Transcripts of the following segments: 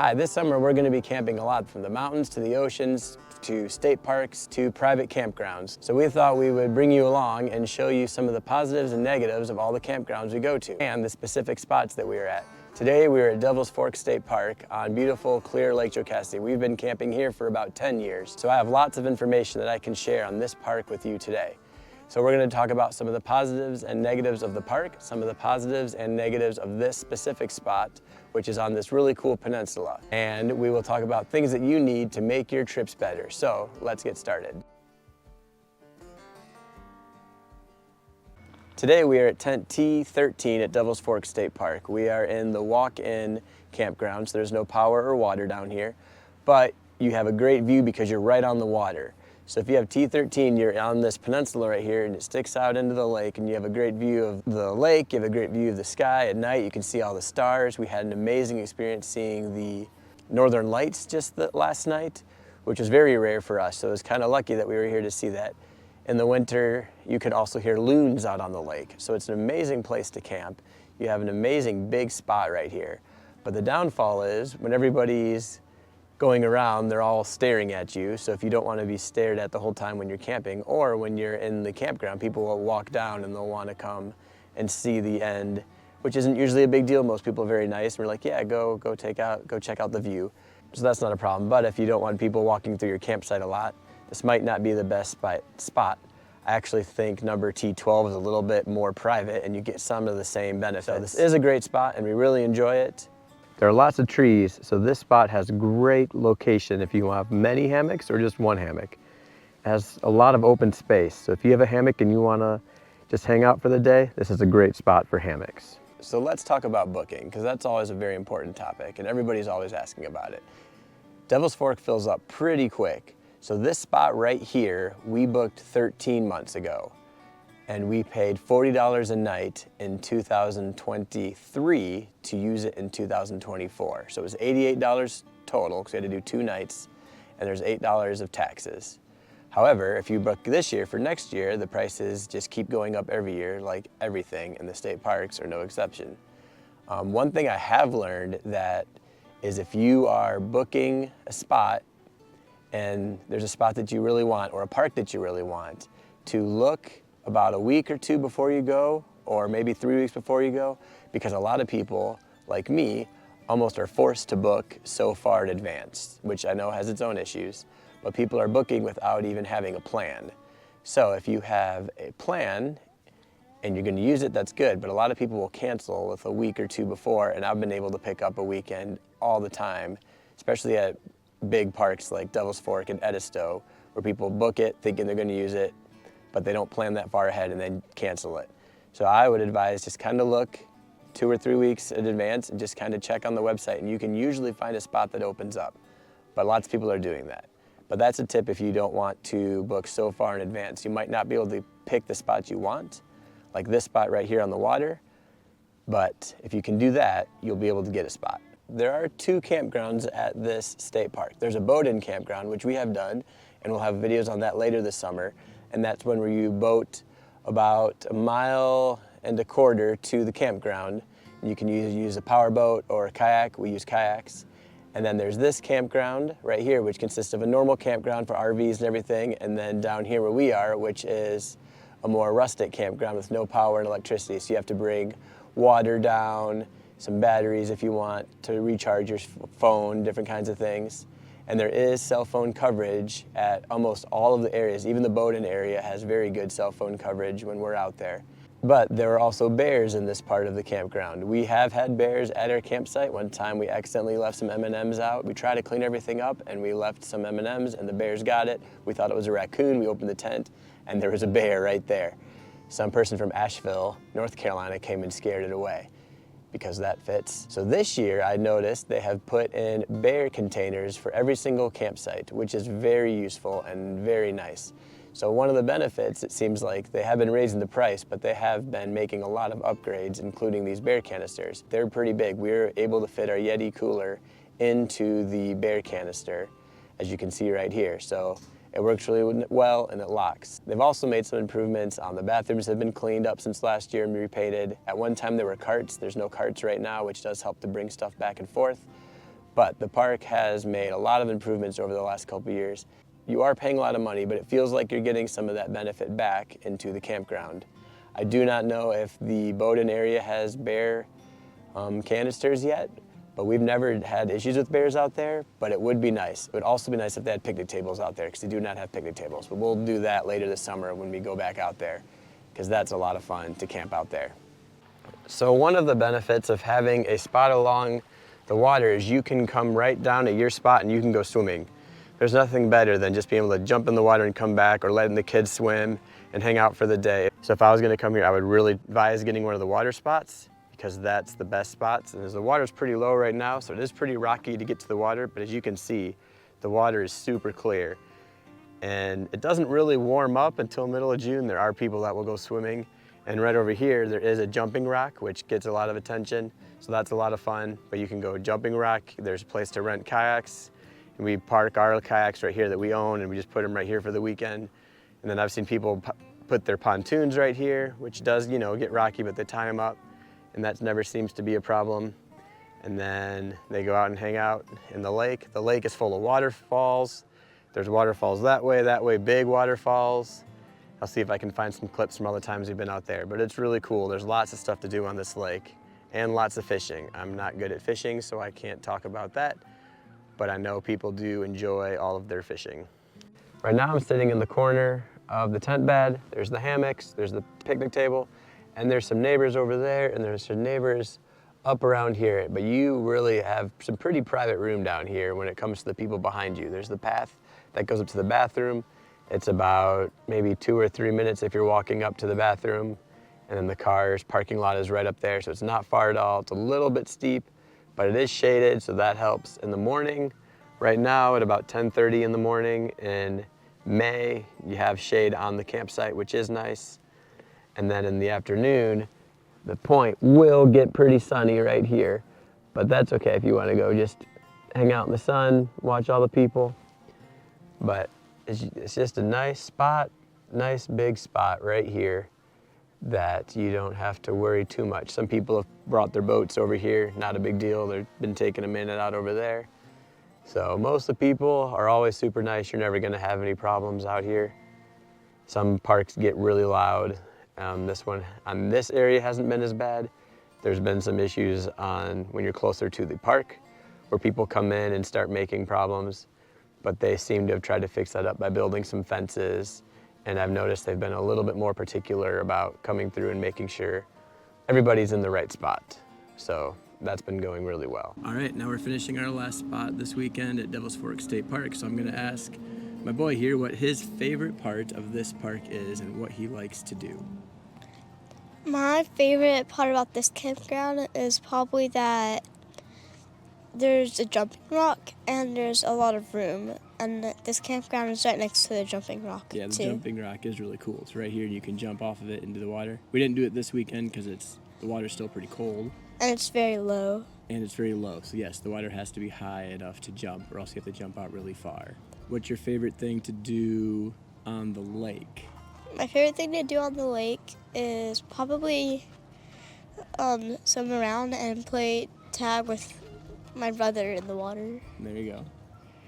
Hi, this summer we're going to be camping a lot, from the mountains to the oceans to state parks to private campgrounds. So we thought we would bring you along and show you some of the positives and negatives of all the campgrounds we go to and the specific spots that we are at. Today we are at Devil's Fork State Park on beautiful, clear Lake Jocassee. We've been camping here for about 10 years, so I have lots of information that I can share on this park with you today. So we're going to talk about some of the positives and negatives of the park, some of the positives and negatives of this specific spot, which is on this really cool peninsula. And we will talk about things that you need to make your trips better. So let's get started. Today we are at tent T13 at Devil's Fork State Park. We are in the walk-in campground, so there's no power or water down here, but you have a great view because you're right on the water. So if you have T13, you're on this peninsula right here and it sticks out into the lake, and you have a great view of the lake, you have a great view of the sky. At night you can see all the stars. We had an amazing experience seeing the northern lights just last night, which was very rare for us, so it was kind of lucky that we were here to see that. In the winter you can also hear loons out on the lake, so it's an amazing place to camp. You have an amazing big spot right here, but the downfall is when everybody's going around, they're all staring at you. So if you don't want to be stared at the whole time when you're camping, or when you're in the campground, people will walk down and they'll want to come and see the end, which isn't usually a big deal. Most people are very nice and we're like, yeah, go check out the view. So that's not a problem. But if you don't want people walking through your campsite a lot, this might not be the best spot. I actually think number T12 is a little bit more private and you get some of the same benefits. So this is a great spot and we really enjoy it. There are lots of trees, so this spot has great location if you want many hammocks or just one hammock. It has a lot of open space, so if you have a hammock and you want to just hang out for the day, this is a great spot for hammocks. So let's talk about booking, because that's always a very important topic and everybody's always asking about it. Devil's Fork fills up pretty quick, so this spot right here we booked 13 months ago. And we paid $40 a night in 2023 to use it in 2024. So it was $88 total, because we had to do 2 nights, and there's $8 of taxes. However, if you book this year for next year, the prices just keep going up every year, like everything, and the state parks are no exception. One thing I have learned that is if you are booking a spot and there's a spot that you really want or a park that you really want, to look about a week or 2 before you go, or maybe 3 weeks before you go, because a lot of people, like me, almost are forced to book so far in advance, which I know has its own issues, but people are booking without even having a plan. So if you have a plan and you're going to use it, that's good, but a lot of people will cancel with a week or 2 before, and I've been able to pick up a weekend all the time, especially at big parks like Devil's Fork and Edisto, where people book it thinking they're going to use it, but they don't plan that far ahead and then cancel it. So I would advise just kind of look 2 or 3 weeks in advance and just kind of check on the website, and you can usually find a spot that opens up. But lots of people are doing that. But that's a tip if you don't want to book so far in advance. You might not be able to pick the spot you want, like this spot right here on the water, but if you can do that, you'll be able to get a spot. There are 2 campgrounds at this state park. There's a boat-in campground, which we have done, and we'll have videos on that later this summer. And that's when you boat about 1.25 miles to the campground. You can use a power boat or a kayak. We use kayaks. And then there's this campground right here, which consists of a normal campground for RVs and everything, and then down here where we are, which is a more rustic campground with no power and electricity. So you have to bring water down, some batteries if you want to recharge your phone, different kinds of things. And there is cell phone coverage at almost all of the areas. Even the boat-in area has very good cell phone coverage when we're out there. But there are also bears in this part of the campground. We have had bears at our campsite. One time we accidentally left some M&Ms out. We tried to clean everything up and we left some M&Ms and the bears got it. We thought it was a raccoon. We opened the tent and there was a bear right there. Some person from Asheville, North Carolina came and scared it away, because that fits. So this year I noticed they have put in bear containers for every single campsite, which is very useful and very nice. So one of the benefits, it seems like they have been raising the price, but they have been making a lot of upgrades, including these bear canisters. They're pretty big. We're able to fit our Yeti cooler into the bear canister, as you can see right here. So it works really well and it locks. They've also made some improvements on the bathrooms. Have been cleaned up since last year and repainted. At one time there were carts. There's no carts right now, which does help to bring stuff back and forth. But the park has made a lot of improvements over the last couple of years. You are paying a lot of money, but it feels like you're getting some of that benefit back into the campground. I do not know if the boat-in area has bear canisters yet, but we've never had issues with bears out there, but it would be nice. It would also be nice if they had picnic tables out there, because they do not have picnic tables. But we'll do that later this summer when we go back out there, because that's a lot of fun to camp out there. So one of the benefits of having a spot along the water is you can come right down at your spot and you can go swimming. There's nothing better than just being able to jump in the water and come back, or letting the kids swim and hang out for the day. So if I was going to come here, I would really advise getting one of the water spots, because that's the best spots. And as the water's pretty low right now, so it is pretty rocky to get to the water, but as you can see, the water is super clear. And it doesn't really warm up until middle of June. There are people that will go swimming. And right over here, there is a jumping rock, which gets a lot of attention. So that's a lot of fun, but you can go jumping rock. There's a place to rent kayaks. And we park our kayaks right here that we own, and we just put them right here for the weekend. And then I've seen people put their pontoons right here, which does, you know, get rocky, but they tie them up, and that never seems to be a problem. And then they go out and hang out in the lake. The lake is full of waterfalls. There's waterfalls that way, big waterfalls. I'll see if I can find some clips from all the times we've been out there, but it's really cool. There's lots of stuff to do on this lake and lots of fishing. I'm not good at fishing, so I can't talk about that, but I know people do enjoy all of their fishing. Right now I'm sitting in the corner of the tent bed. There's the hammocks, there's the picnic table, and there's some neighbors over there, and there's some neighbors up around here. But you really have some pretty private room down here when it comes to the people behind you. There's the path that goes up to the bathroom. It's about maybe 2 or 3 minutes if you're walking up to the bathroom, and then the car's parking lot is right up there, so it's not far at all. It's a little bit steep, but it is shaded, so that helps. In the morning, right now at about 10:30 in the morning in May, you have shade on the campsite, which is nice. And then in the afternoon, the point will get pretty sunny right here, but that's okay if you want to go just hang out in the sun, watch all the people. But it's just a nice spot, nice big spot right here that you don't have to worry too much. Some people have brought their boats over here, not a big deal. They've been taking a minute out over there. So most of the people are always super nice. You're never gonna have any problems out here. Some parks get really loud. This one on this area hasn't been as bad. There's been some issues on when you're closer to the park where people come in and start making problems, but they seem to have tried to fix that up by building some fences. And I've noticed they've been a little bit more particular about coming through and making sure everybody's in the right spot. So that's been going really well. All right, now we're finishing our last spot this weekend at Devil's Fork State Park. So I'm gonna ask my boy here what his favorite part of this park is and what he likes to do. My favorite part about this campground is probably that there's a jumping rock and there's a lot of room. And this campground is right next to the jumping rock, Yeah, the too. jumping rock is really cool. It's right here and you can jump off of it into the water. We didn't do it this weekend because the water's still pretty cold. And it's very low. And it's very low, so yes, the water has to be high enough to jump, or else you have to jump out really far. What's your favorite thing to do on the lake? My favorite thing to do on the lake is probably swim around and play tag with my brother in the water. There you go.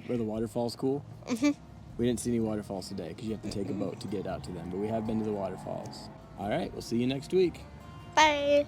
Were the waterfalls cool? Mm-hmm. We didn't see any waterfalls today because you have to take a boat to get out to them, but we have been to the waterfalls. All right, we'll see you next week. Bye.